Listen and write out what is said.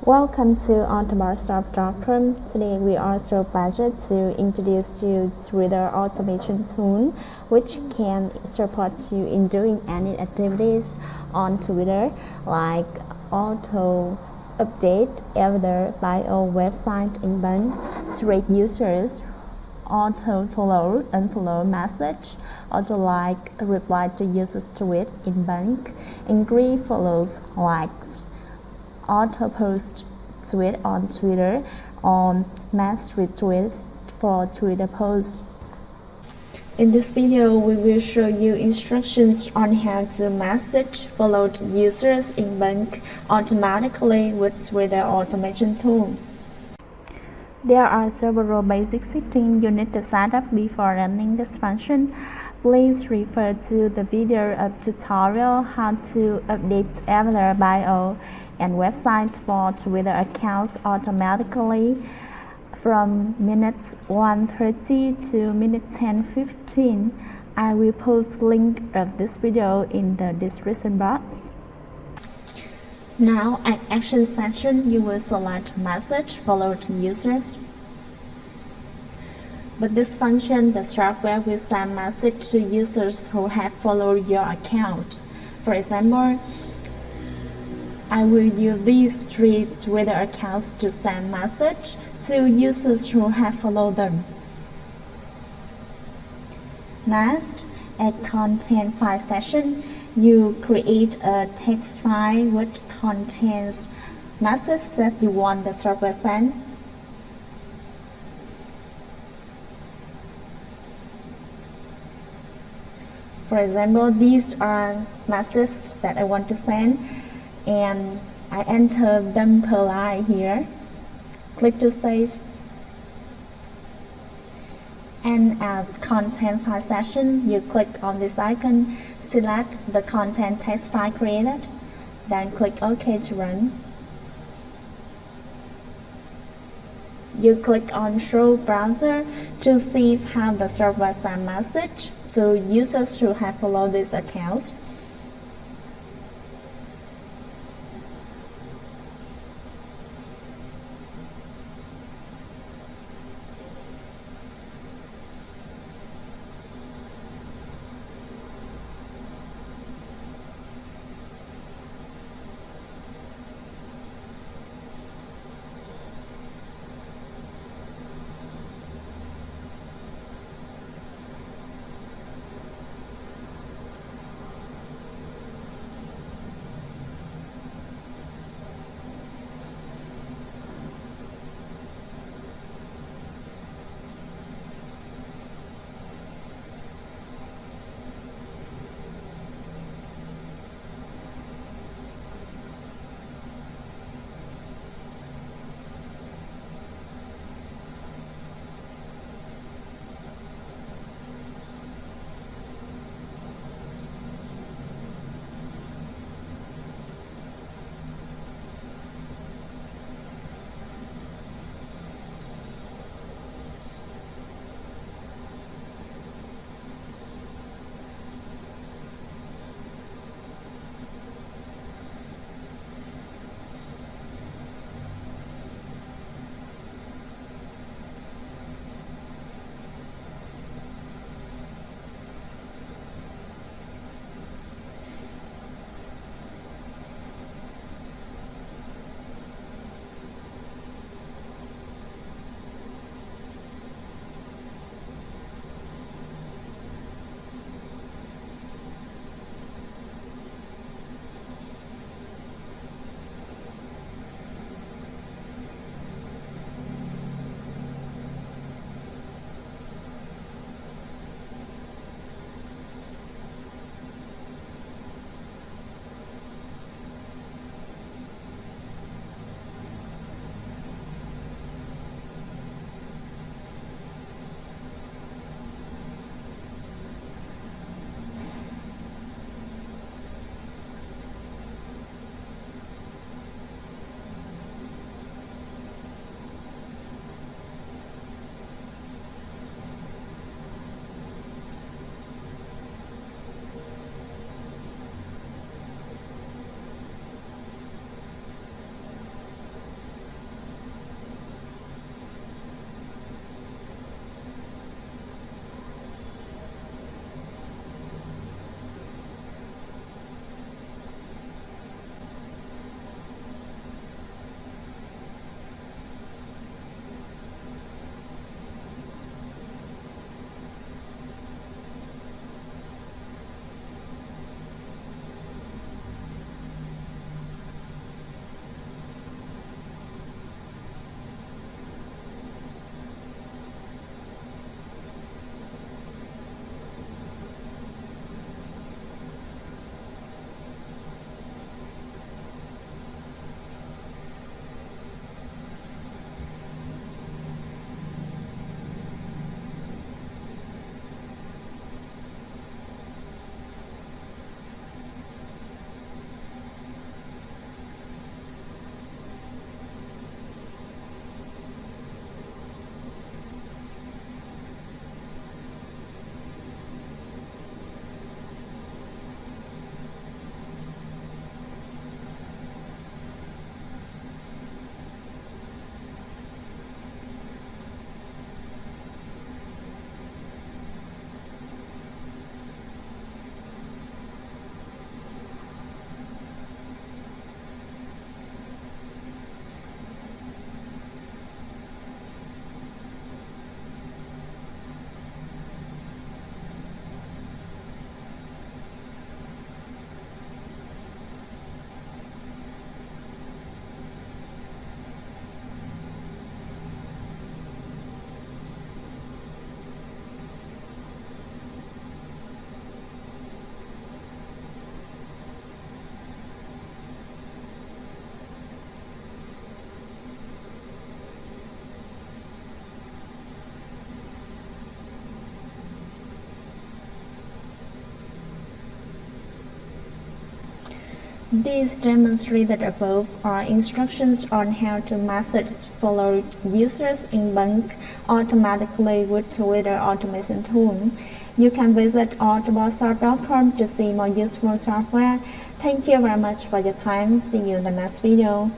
Welcome to autobarstop.com. Today we are so pleased to introduce you to Twitter automation tool which can support you in doing any activities on Twitter like auto update either bio website inbound, select users, auto follow, unfollow message, auto like, reply to users tweet inbound, agree follows, likes, auto post tweet on Twitter, on mass retweets for Twitter posts. In this video, we will show you instructions on how to message followed users in bulk automatically with Twitter automation tool. There are several basic settings you need to set up before running this function. Please refer to the video of tutorial how to update avatar bio and website for Twitter accounts automatically from minute 1:30 to minute 10:15. I will post link of this video in the description box. Now at action section, you will select message followed users. With this function, the software will send message to users who have followed your account. For example, I will use these 3 Twitter accounts to send message to users who have followed them. Next, at content file section, you create a text file which contains message that you want the software send. For example, these are messages that I want to send, and I enter them per line here. Click to save. And at content file section, you click on this icon, select the content text file created, then click OK to run. You click on Show Browser to see how the server sends message to users who have followed these accounts. These demonstrated above are instructions on how to message follow users in bulk automatically with Twitter automation tool. You can visit autobotstar.com to see more useful software. Thank you very much for your time. See you in the next video.